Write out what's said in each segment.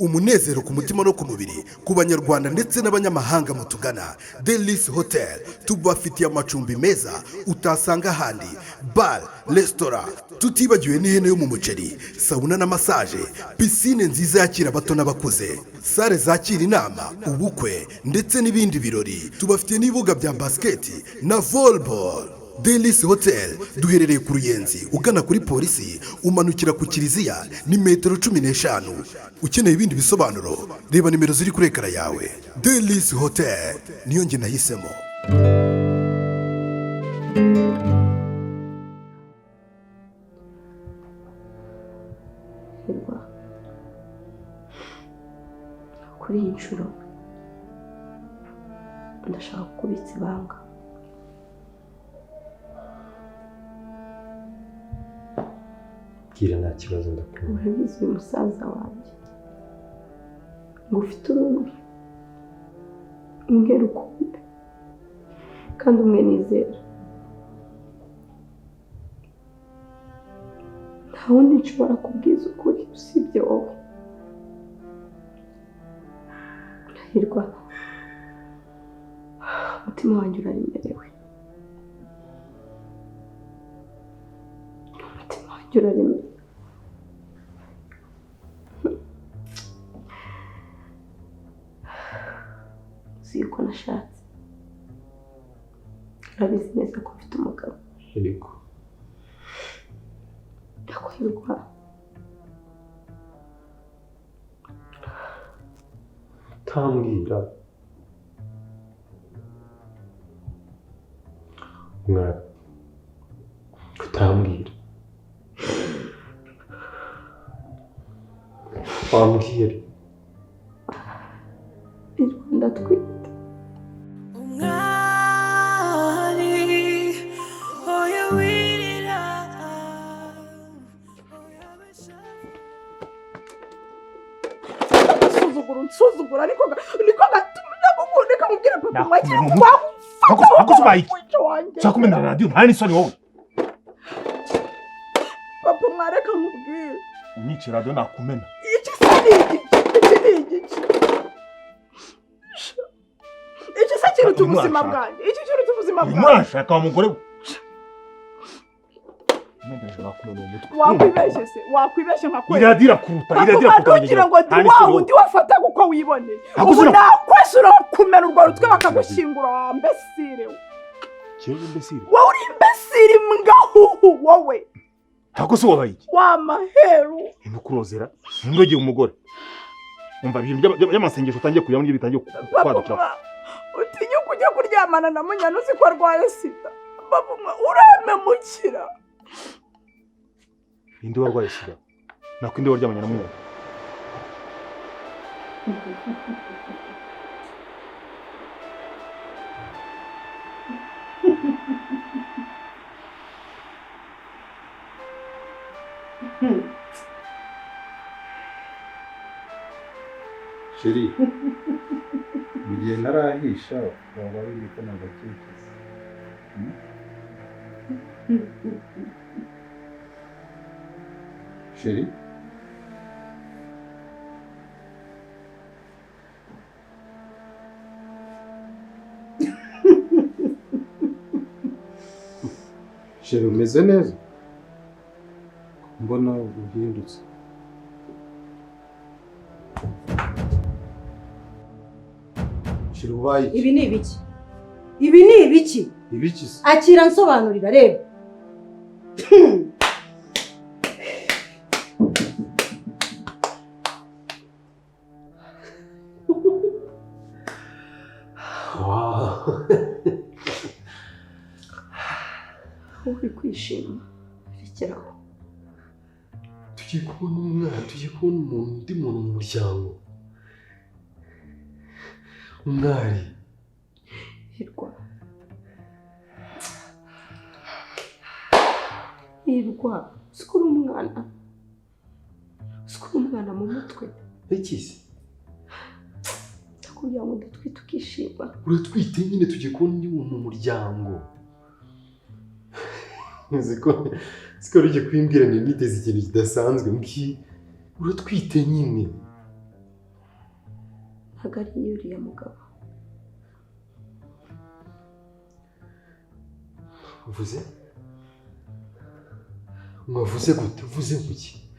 umunezero ku mutima no ku mubiri ku banyarwanda ndetse n'abanyamahanga mutugana. Delis Hotel tubafitiye amacumbi meza utasanga ahandi, bar, restaurant, tutibagiwe n'ihene yo mu muceri, sauna na massage, piscine nziza yakira abato n'abakuze, sale zakira inama, ubukwe ndetse n'ibindi birori. Tubafitiye n'ibibuga bya basket na volleyball. Delis Hotel duherereye ku Ruyenzi ugana kuri polisi, umanukira ku Kiliziya ni metero 15. Ukeneye ibindi bisobanuro reba nimero ziri kuri ekara yawe. Delis Hotel niyo nge nahisemo. Hirwa, kuri iyi nshuro ndashaka kubitsa ibanga. Gira nta kibazo ndakubona. Urabizi uyu musaza wanjye ngo ufite urumuri umwe rukumbi kandi umwe nizera. Nta wundi nshobora kubwiza ukuri usibye wowe. Hirwa, umutima wanjye uraremerewe. Umutima wanjye uraremerewe. Uzi ko nashatse. Urabizi neza ko mfite umugabo. Ariko Hirwa, tambwira mwana, kutambwira wambwira Hirwa ndatwite. Suzugura niko gatumye reka mubwira papa wagiye kwaho. Ako subaye. Cyakumena radio ntani soni wowe. Papa mwareka mubwira. Unyici radio nakumena. Iki sani iki sakiri tubuzima bwanjye. Iki kiri tubuzima bwanjye. Mwashaka umugore. Wakwibeshe nka kweli. Iradira kuruta. Kugira ngo ndi wawe undi wafata uko wiboneye. Ubu nakwesura kumena urwo rutwe bakagushingura wa imbesire. Kiyo imbesire. Wowe uri imbesire mgahuhu wowe. Tako se wabaye iki? Wa maheru. Inukurozera. Ndogiye umugore. Umva ibintu by'amasengesho utangiye kujya muri bitangiye kwadukira. Utinye kujya kuryamana na munyana uzi ko arwaye sida. Baba uramemukira. Indi warwaye sida. Nakwinde waryamanya na munyana. Sheri, mugiye narahisha waba ari ko nagakeke. Sheri, Sheri umeze neza? Mbona uhindutse. Sheri ubaye iki? Ibi ni ibiki? Ibi ni ibiki? Ibiki se? Akira nsobanurira reba. Wow. Uri kwishima. Rekeraho. Tugiye kubona umwana, tugiye kubona undi muntu mu muryango. Umwari. Hirwa, sikuri umwana. Sikuri umwana mu mutwe. Iki? Kugira ngo ndatwite ukishima. Uratwite nyine tugiye kubona undi muntu mu muryango. Siko rujye kwimbwira ni niteze ikintu kidasanzwe mbwi uratwite nyine. ntabwo ari uriya mugabo. Uvuze? Mwavuze gute? Uvuze kuki?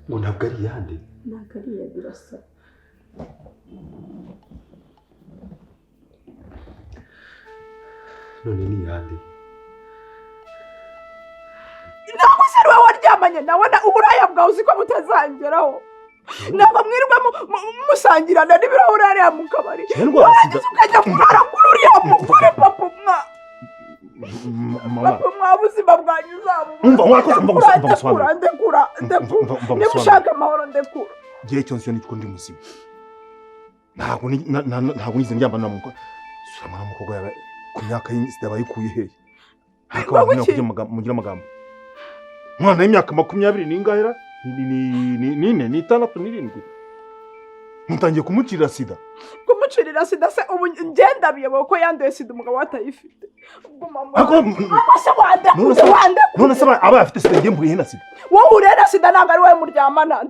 Ngo ntabwo ari yande? Ntabwo ari iya Birasa. None ni yande? Ntabwo se wowe waryamanye nawe uburaya bwawe uzi ko butazangeraho. Ntabwo mwirirwa musangirana n'ibirahure hariya mu kabari. Warangiza ukajya kurara kuri uriya mugore papa mwa. Papa mwa ubuzima bwanyu uzabubona. Ndekura. Niba ushaka amahoro ndekura. Igihe cyose nitwo ndi muzima. Ntabwo nize ndyambana n'umukobwa. Sura n'umukobwa yawe ku myaka y'inzida bayikuye hehe? Hakaba mugira amagambo. Mwana y'imyaka 20 n'ingahera ni 6 mutangiye kumucirira sida. Kumucirira sida se ubu ngenda biyoboye ko yanduye sida umugabo watayifite. Ubwo mama none se aba afite sida ngiye mburiye na sida. Wowe urera sida ntabwo ari wowe muryamana.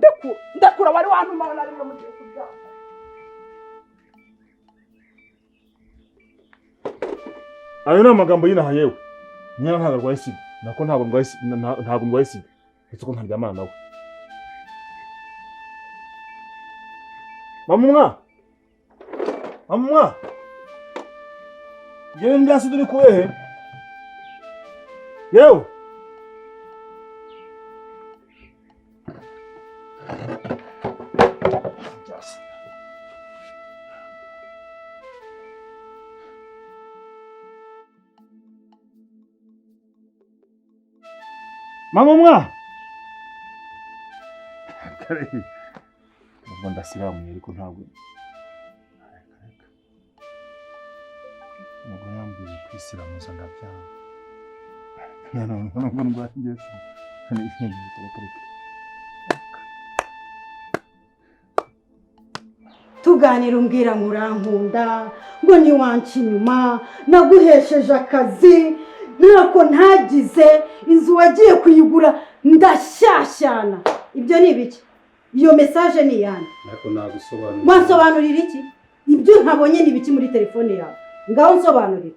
Ndekura wari wantuma nari mu mugiye kuryama. Ayo ni amagambo y'inaha yewe. Nyina ntabwo arwaye sida. Nako ntabwo ndwaye sida. Ese ko ntaryamana nawe. Mamwa. Yewe ndi sida uri kuwehe? Yewe. Mamwa. Ubwo ndasiramuye ariko ntabwo. Ubwo yambwiye kwisiramuza ndabyanga. Ntabwo ndwaye tuganira umbwira ngo urankunda ngo niwanca inyuma naguhesheje akazi ntako ntagize inzu wagiye kuyigura ndashyashyana. Ibyo ni ibiki? Iyo message ni yande? Nako nagusobanurira. Wansobanurira iki? Ibyo ntabonye ni ibiki muri telefone yawe? Ngaho nsobanurira.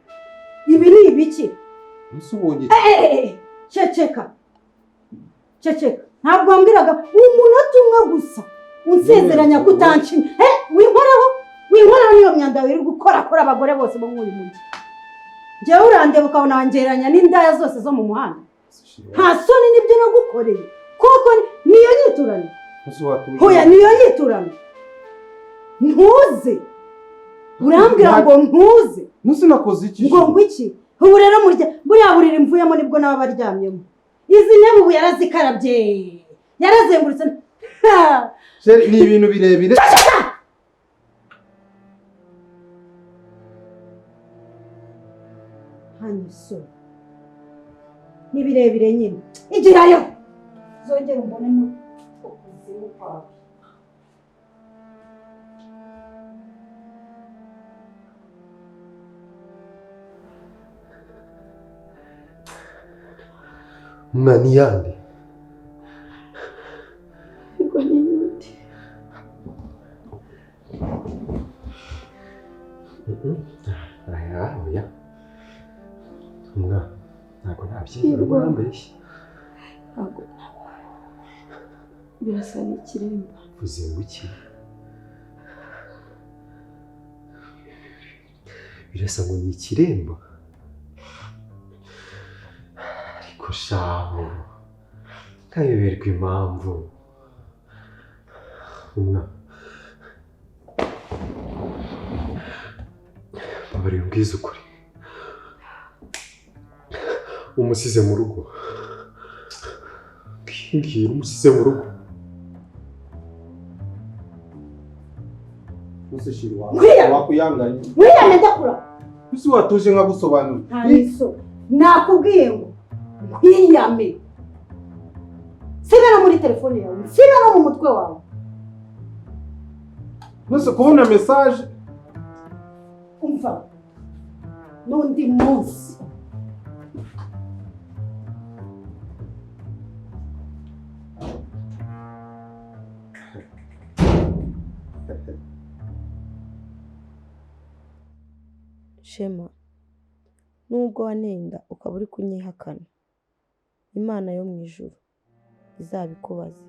Ibi ni ibiki? Musubonye. Ceceka. Ntabwo wambwiraga umunota umwe gusa unsezeranya kutanca. Winkoraho niyo myanda iri gukora abagore bose bo muri mujyi. Njyewe urandeba ukabona wangeranya n'indaya zose zo mu muhanda. Nta soni nibyo nagukoreye. Koko niyo nyiturano. Hoya niyo nyiturano. Ntuze. Urambwira ngo ntuze. Musi nakoze iki? Ngo iki? Ubu rero buriya buriri mvuyemo nibwo naba baryamyemo. Izi ntebe ubu yarazikarabye. Yarazengurutse. Ni ibintu birebire. Hanyiso. Ni birebire nyine. Igirayo. Zongera umbonemo ukuzimu kwawe. Mwana yande? Hirwa ni yundi. Oya. Mwana, ntabwo nabyemera urambeshya. Ntabwo. Birasa n'ikiremba. Uvuze ngo iki? Birasa ngo ni ikiremba. Ariko shaho kayoberwa impamvu. Babari ubwiza ukuri. Umusize mu rugo. Ngiye umusize mu rugo. Musi Hirwa. Wakuyanganye. Wiyane ndakura. Musi watuje nkagusobanura. Hanyiso. Nakubwiye ngo kwiyame. Sigara muri telefone yawe. Sigara mu mutwe wawe. Musi kubona message. Umva. N'undi munsi. Shema, nubwo wanteye inda ukaba uri kunyihakana, Imana yo mu ijuru izabikubaza.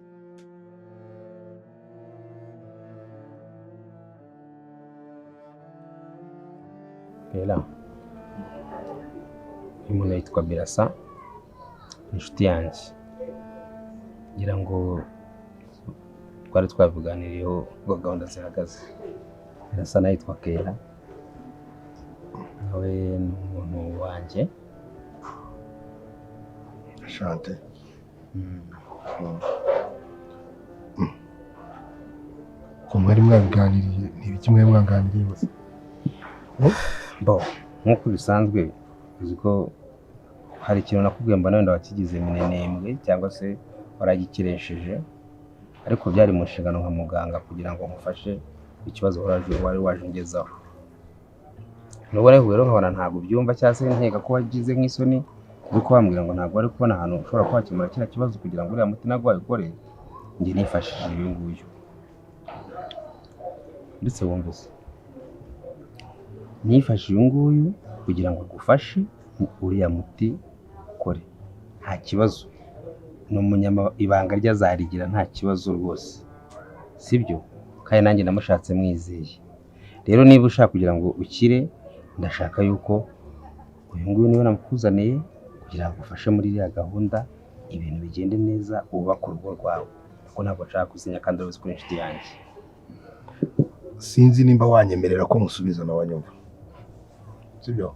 Bella, uyu muntu yitwa Birasa, inshuti yanjye. Ngira ngo twari twavuganiriyeho ngo gahunda zihagaze. Birasa nawe yitwa Kera, nawe ni umuntu wanjye. Shante. Ko mwari mwabiganiriye n'ibiki mwari mwaganiriye bose? Nk'uko bisanzwe uzi ko hari ikintu nakubwiye mbona wenda wakigize minenembwe cyangwa se waragikiresheje, ariko byari mu nshingano nka muganga kugira ngo mufashe ikibazo wari waje ungezaho. Nubwo rero nkabona ntabwo byumva cyangwa se nkeka ko wagize nk'isoni kuko wambwira ngo ntabwo wari kubona ahantu ushobora kwakemura kiriya kibazo kugira ngo uriya muti nagwaye ukore, njye nifashishije uyu nguyu. Ndetse wumvise nifashishije uyu nguyu kugira ngo agufashe uriya muti ukore, nta kibazo. Ni ibanga rye azarigira nta kibazo rwose, sibyo? Kandi nanjye namushatse mwizeye. Rero niba ushaka kugira ngo ukire, ndashaka yuko uyu nguyu niwe namukuzaniye kugira ngo agufashe muri iriya gahunda, ibintu bigende neza, wubake urugo rwawe, kuko ntabwo nshaka kuzinya kandi urabizi ko inshuti yanjye. Sinzi nimba wanyemerera ko musubiza nawe anyumva, sibyo?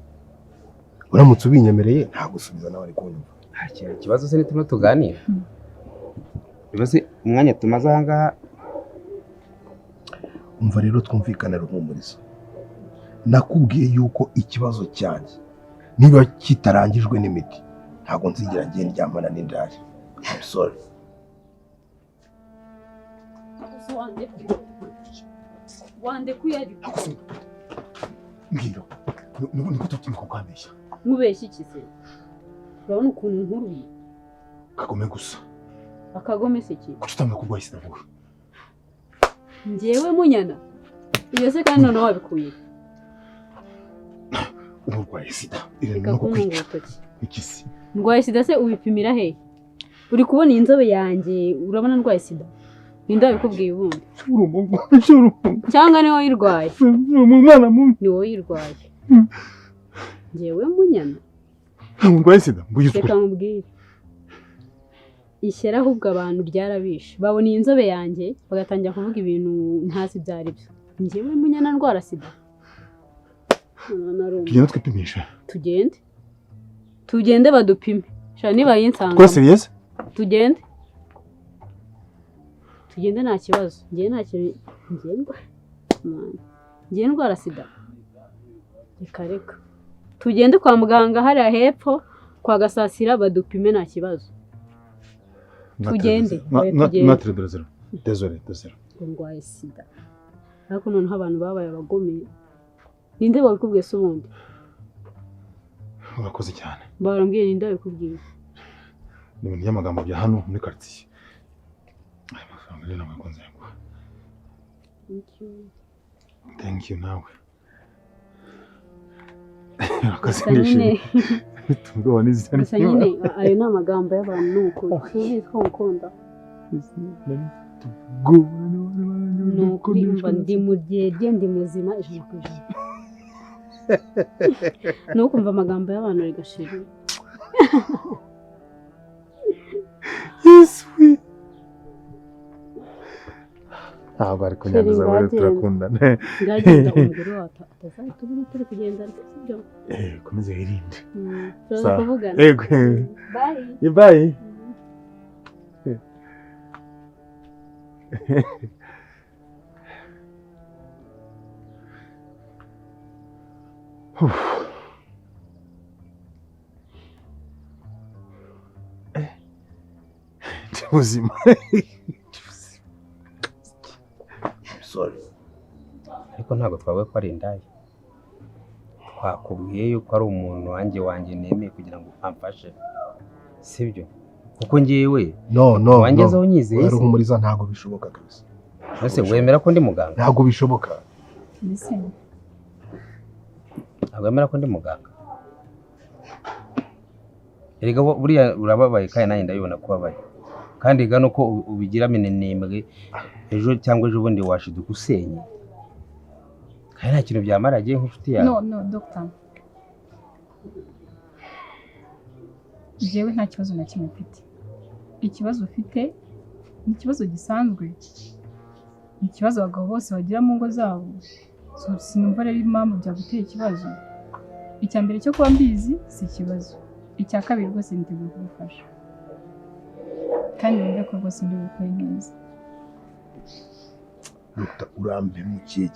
Uramutse ubinyemereye ntagusubiza nawe ari kunyumva. Nta kibazo se nituma tuganira. Bibaze umwanya tumaze aha ngaha. Umva rero twumvikana ruhumuriza. Nakubwiye yuko ikibazo cyanjye niba kitarangijwe n'imiti ntabwo nzigera ngiye ndyamana n'indaya. I'm sorry. Wande kuyari. Ngiro. Niko tutima kukwambeshya. Mubeshya iki se? Urabona ukuntu nkuruye. Kagome gusa. Akagome se ki? Kutamwe kurwaye sida vuba. Njyewe munyana. Iyo se kandi none wabikuye. Urwaye sida. Irene no kukwica. Ikisi. Ndwaye sida se ubipimira he? Uri kubona inzobe yanjye urabona ndwaye sida? Ninde wabikubwiye ubundi? Cyangwa ni wowe yirwaye? Umwana mubi. Ni wowe yirwaye. Njyewe munyana. Ndwaye sida. Reka mubwire. Ishyira ahubwo abantu ryarabishe. Babona inzobe yanjye bagatangira kuvuga ibintu ntasi byari byo. Njyewe munyana ndwara sida. Tugende twipimisha. Tugende badupime. Shana niba yinsanga. Ko serious? Tugende nta kibazo. Ngiye nta kintu ngiye ndwara sida. Reka. Tugende kwa muganga hariya hepfo kwa Gasasira badupime nta kibazo. Tugende. Désolé. Ndwaye sida. Ariko noneho abantu babaye abagome. Ninde wabikubwiye se ubundi? Urakoze cyane. Barambwiye ninde wabikubwiye? Ni ibintu by'amagambo bya hano muri quartier. Aya mafaranga rero ntabwo nzengwa. Thank you nawe. Akazi nishimye. Tumubona izina. Gusa nyine ayo ni amagambo y'abantu nuko tuzi ko ukunda. Nuko nimba ndi mu gihe ndi muzima ijana ku ijana. Nuko umva amagambo y'abantu rigashira. Yes, we. Ntabwo ari kunyanduza bari turakundana. Ngagenda umugore wata atazahita ubona turi kugenda sibyo? Komeza wirinde. Turaza kuvugana. Bye. Bye. Ubuzima. Sorry. Ariko ntabwo twavuga ko ari indaya. Twakubwiye yuko ari umuntu wanjye nemeye kugira ngo amfashe. Sibyo? Kuko ngiyewe No. Wangezeho nyizeye. Ruhumuriza ntabwo bishoboka kabisa. Ese wemera ko ndi muganga? Ntabwo bishoboka. ntabwo yemera ko ndi muganga. Erega buriya urababaye kandi nanjye ndabibona ko ubabaye, kandi ga nuko ubigira minenembwe ejo cyangwa ejo bundi washiduka usenye, kandi nta kintu byamara agiye nk'inshuti yawe. No doctor, jewe nta kibazo na kimwe mfite. Ikibazo ufite ni ikibazo gisanzwe, ni ikibazo abagabo bose bagira mu ngo zabo. Sinumva rero impamvu byaguteye ikibazo. Icya mbere cyo kuba mbizi si ikibazo, icya kabiri rwose niteguye kugufasha, kandi wumve ko rwose ndi bukore neza. Dr. urampemukiye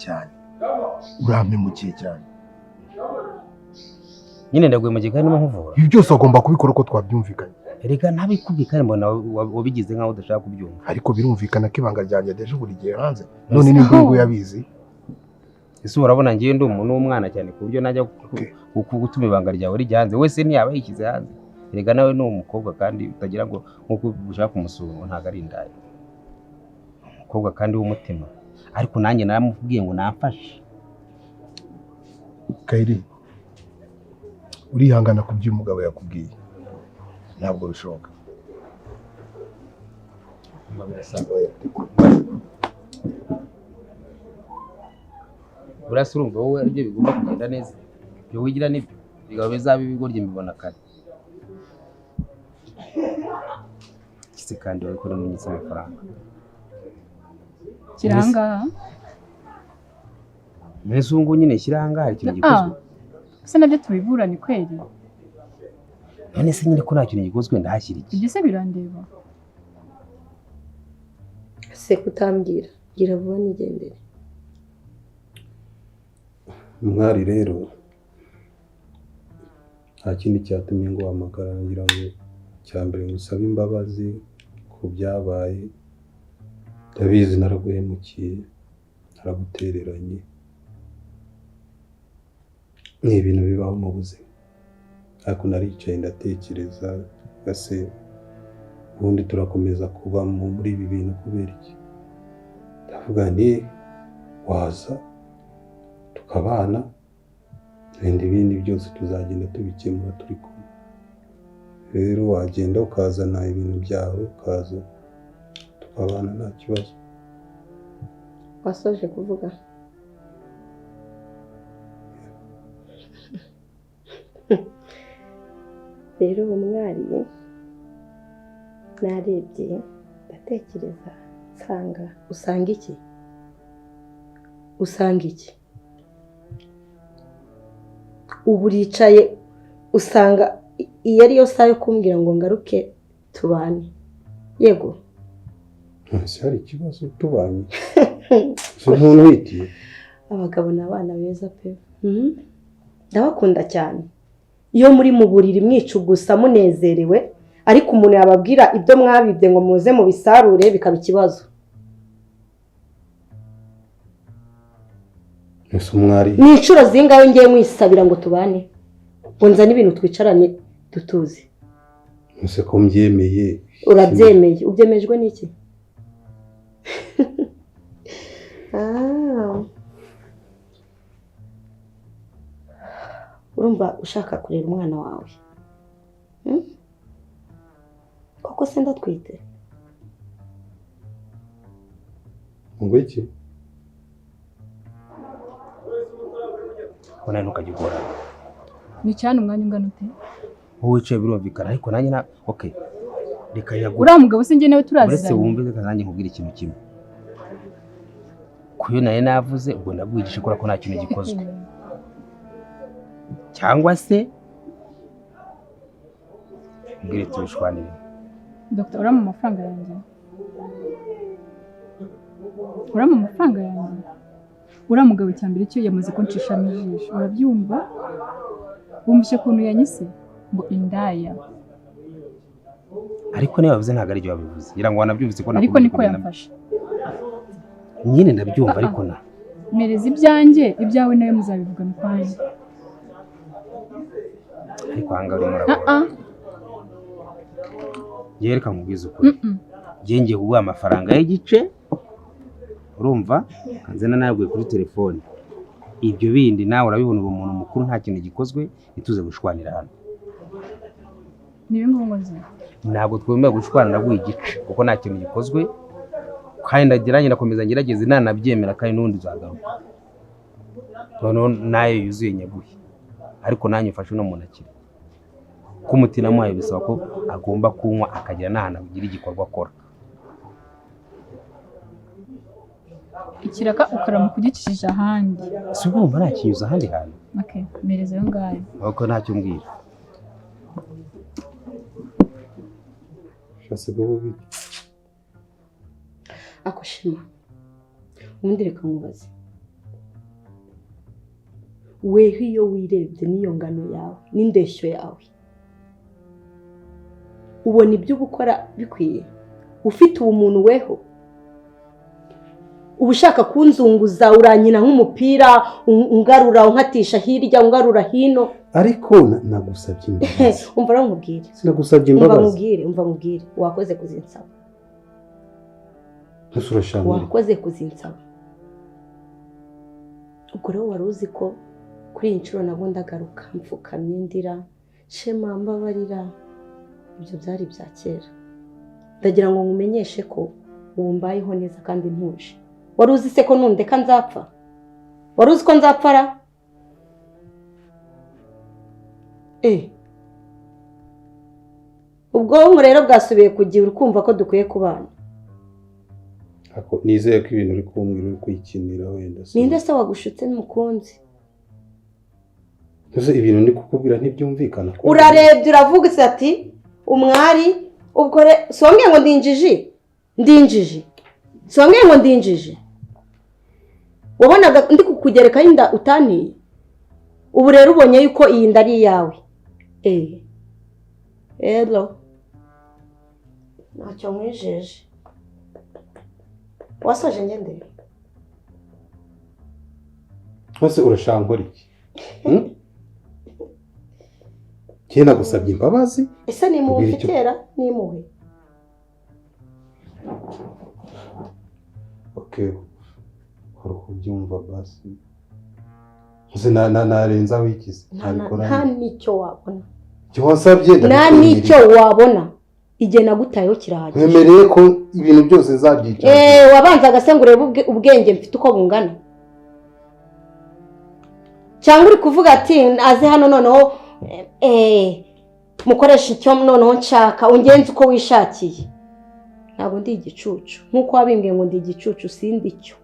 cyane. Nyine ndaguye mu gihe kandi nkuvura. Ibi byose agomba kubikora uko twabyumvikanye. Erega ntabikubwiye kandi mbona wabigize nkaho udashaka kubyumva. Ariko birumvikana ko ibanga ryanjye deje buri gihe hanze. None ni ngo yabizi. Ese urabona ngiye ndi umuntu w'umwana cyane ku buryo najya gutuma ibanga ryawe rijya hanze. Wese ntiyaba yishyize hanze. Erega nawe ni umukobwa kandi utagira ngo nkuko ushaka kumusura ntago ari indaya. Umukobwa kandi w'umutima. Ariko nanjye naramubwiye ngo namfashe. Kairi, urihangana ku byo umugabo yakubwiye. Ntabwo bishoboka. Birasa urumva wowe aribyo bigomba kugenda neza. Ibyo wigira nibyo bigabo bizaba ibigorye mbibona kare. Kise kandi wakora n'unyitse amafaranga. Kiranga Mezungu nyine kiranga hari ikintu gikozwe. Ese nabyo tubibura ni kweli? None se nyine ko nta kintu gikozwe ndahashyira iki? Ibyo se birandeba. Se kutambwira gira vuba nigendere. Mwari rero nta kindi cyatumye ngo amagara ngira ngo cyambere ngusaba imbabazi ku byabaye. Ndabizi naraguhemukiye, naragutereranye. Ni ibintu bibaho mu buzima. Ariko naricaye ndatekereza gase ubundi turakomeza kuba muri ibi bintu kubera iki? Ndavuga nti waza tukabana, ibindi byose tuzagenda tubikemura turi kumwe. Rero wagenda ukazana ibintu byawe ukaza tukabana nta kibazo. Wasoje kuvuga? Rero umwari narebye ndatekereza nsanga usanga iki ubu uricaye usanga iyo ariyo saha yo kumbwira ngo ngaruke tubane. Yego ese hari ikibazo tubanye? So umuntu witiye abagabo n'abana beza pe. Ndabakunda cyane. Iyo muri mu buriri mwicu gusa munezerewe, ariko umuntu yababwira ibyo mwabibye ngo muze mu bisarure bikaba ikibazo. Ese umwari ni inshuro zingahe ngiye mwisabira ngo tubane, ngo nzane ibintu twicarane tutuzi. Ese ko mbyemeye? Urabyemeye? Ubyemejwe n'iki? Urumva ushaka kurera umwana wawe? Koko se ndatwite? Ngo iki? Kona ntukagikora. Ni cyane umwanya ungana ute? Wowe wicaye birumvikana ariko nanjye na okay. Reka yagura. Uriya mugabo se njye nawe turaziranye. Uretse wumve reka nanjye nkubwira ikintu kimwe. Kuyo naye navuze ubwo nabwigisha ko nta kintu gikozwe. Cyangwa se mbwire tubishwanire. Dr. Urama amafaranga yanjye. Urama amafaranga yanjye. Uriya mugabo cyambere cyo yamaze kunshishamo ijisho. Urabyumva? Wumvishe kuntu yanyise ngo indaya. Ariko niba bavuze ntago ari byo babivuze. Ngira ngo wanabyumvise ko ariko niko yamfashe. Nyine ndabyumva ariko na. Mereza ibyanjye, ibyawe nawe muzabivugana kwanjye. Ariko hanga uri murabona. Yereka nkubwiza ukuri. Ngiye kuguha amafaranga y'igice. Urumva? Kanzena nabwiye kuri telefone. ibyo bindi nawe urabibona uwo muntu mukuru nta kintu gikozwe ntituze gushwanira hano. Ni ibintu ngo nzi. Ntabwo twemera gushwanira igice kuko nta kintu gikozwe kandi ndageranye nakomeza ngerageza nanabyemera kandi n'undi uzagaruka. Noneho nayo yuzuye nyaguhi ariko nanyu ufashe no muntu akiri ko umutima muhaye bisaba ko agomba kunywa akagira n'ahantu agira igikorwa akora. Ikiraka ukaramu kugicishije ahandi. Si urumva ntakinyuza ahandi hantu. Okay, mereza yo ngayo. Ahubwo ntacyo mbwira. Shase gobi. Akoshima. Ubundi reka nkubaze. Weho iyo wirebye n'iyo ngano yawe n'indeshyo yawe ubona ibyo gukora bikwiye ufite ubumuntu weho ubushaka kunzunguza uranyina nk'umupira ungarura unkatisha hirya ungarura hino ariko nagusabye imbabazi. Umva nkubwire sinagusabye imbabazi. umva nkubwire wakoze kuzinsaba ntusurashanga wakoze kuzinsaba ubwo rero wari uzi ko kuri inshuro nabo ndagaruka mfukamye ndira shema mbabarira ibyo byari bya kera ndagira ngo nkumenyeshe ko wumbayeho neza kandi ntuje wari uzi se ko nundeka nzapfa wari uzi ko nzapfara ubwonko rero bwasubiye kugira urukumva ko dukwiye kubana. Ako nizeye ko ibintu uri kumbwira uri kuyikinira wenda. Ninde se wagushutse n'umukunzi? Ese ibintu ndi kukubwira ntibyumvikana ko urarebye uravuga ati umwari ubwo songe ngo ndinjiji songe ngo ndinjiji wabonaga ndi kukugereka inda utaniye ubu rero ubonye yuko iyi nda ari iyawe. Hello ntacyo mwijeje wasoje ngende ese urashangora iki? Kena gusabye imbabazi ese ni mu mfitera ni muhe. Okay haruko byumva basi nze narenza wikize nta nicyo wabona cyo wasabye nta nicyo wabona igihe nagutayeho kirahagije wemereye ko ibintu byose zabyica wabanzaga se ngo urebe ubwenge mfite uko bungana cyangwa uri kuvuga ati aze hano noneho mukoresha icyo noneho nshaka ungenze uko wishakiye. Ntabwo ndi igicucu nkuko wabimbwiye ngo ndi igicucu sindi cyo.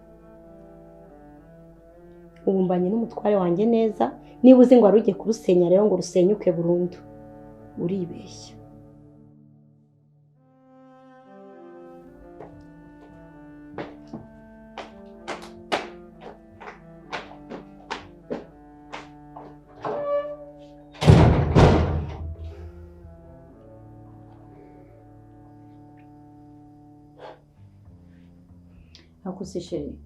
Ubumbanye n'umutware wanjye neza niba uzi ngo arugiye kurusenya rero ngo rusenyuke burundu uribeshya. Akuse sheri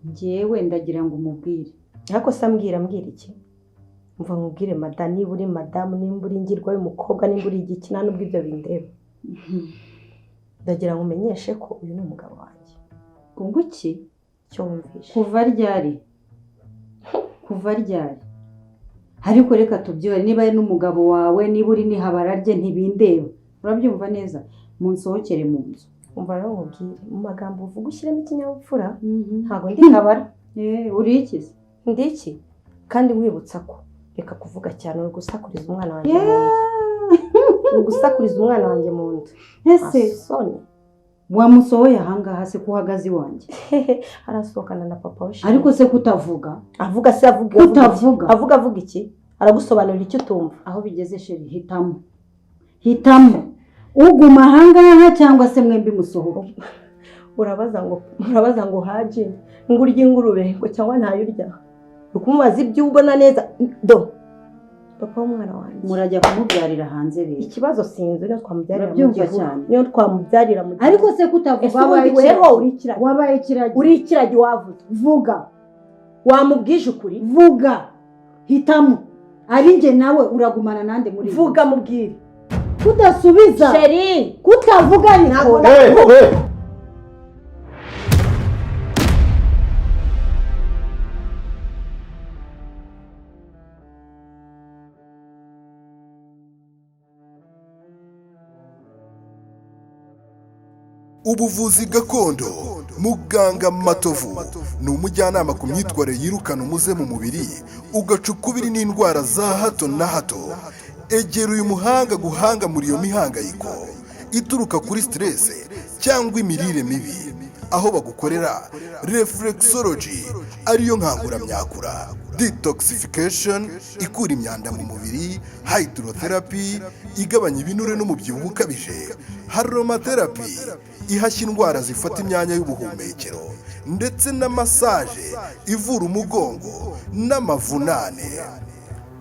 njyewe ndagira ngo umubwire ariko sambwira iki mva nkubwire madame niba uri madamu nimba uri ngirwa y'umukobwa nimba uri igikina n'ubwo ibyo bindeba ndagira ngo umenyeshe ko uyu ni umugabo wanjye. Ngo iki cyo wumvishe kuva ryari ariko reka tubyore niba ari n'umugabo wawe niba uri nihabara rye ntibindeba urabyumva neza munsohokere mu nzu. Umva rero nkubwire mu magambo uvuga ushyiramo ikinyabupfura ntabwo ndi kabara. Uri iki se? Ndi iki kandi wibutsa ko reka kuvuga cyane uri gusakuriza umwana wanjye mu nda uri gusakuriza umwana wanjye mu nda. Ese soni wamusohoye ahangaha se kuhagaze iwanjye arasohokana na papa we ariko se kutavuga avuga se avuga iki aragusobanurira icyo utumva aho bigeze sheri hitamo uguma ahangaha cyangwa se mwembi musohoke. urabaza ngo haje ngo urye ingurube ngo cyangwa ntayurya ukumubaza ibyo ubona neza do papa w'umwana wanjye murajya kumubyarira hanze rero ikibazo sinzi niyo twamubyarira mu gihugu niyo twamubyarira mu gihugu ariko se kutavuga wabaye ikiragi uri ikiragi wavuze vuga wamubwije ukuri vuga hitamo ari nge nawe uragumana nande muri vuga mubwire kudasubiza sheri kutavuga niko ubuvuzi gakondo. Muganga Matovu ni umujyanama ku myitwarire yirukana umuze mu mubiri ugaca ukubiri n'indwara za hato na hato. Egera uyu muhanga guhanga muri iyo mihangayiko ituruka kuri stress cyangwa imirire mibi, aho bagukorera reflexology ariyo nkanguramyakura, detoxification ikura imyanda mu mubiri, hydrotherapy igabanya ibinure n'umubyibuho ukabije, aromatherapy ihashya indwara zifata imyanya y'ubuhumekero, ndetse na massage ivura umugongo n'amavunane.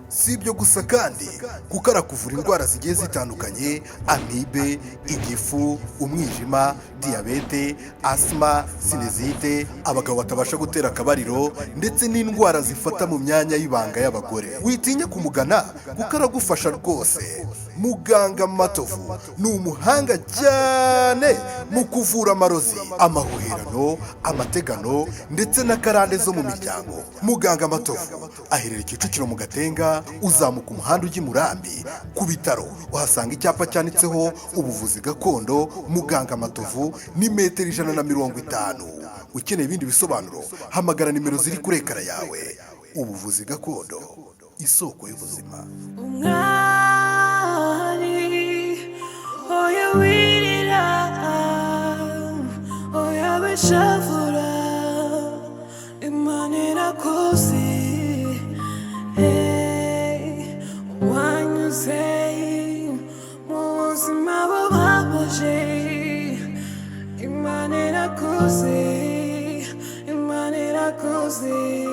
Si ibyo gusa kandi kuko arakuvura indwara zigiye zitandukanye: amibe, igifu, umwijima, diyabete, asima, sinezite, abagabo batabasha gutera akabariro, ndetse n'indwara zifata mu myanya y'ibanga y'abagore. Witinya kumugana kuko aragufasha rwose. Muganga Matovu ni umuhanga cyane mu kuvura amarozi, amahuherano, amategano, ndetse na karande zo mu miryango. Muganga Matovu aherereye Kicukiro mu Gatenga, uzamuka umuhanda ujya i Murambi ku bitaro uhasanga icyapa cyanditseho ubuvuzi gakondo. Muganga Matovu ni metero 150. Ukeneye ibindi bisobanuro hamagara nimero ziri kuri ekara yawe. Ubuvuzi gakondo, isoko y'ubuzima. Oya wirira, oya beshavura, Imana irakoze. Wanyuze mu buzima bubabaje, Imana irakoze, Imana irakoze.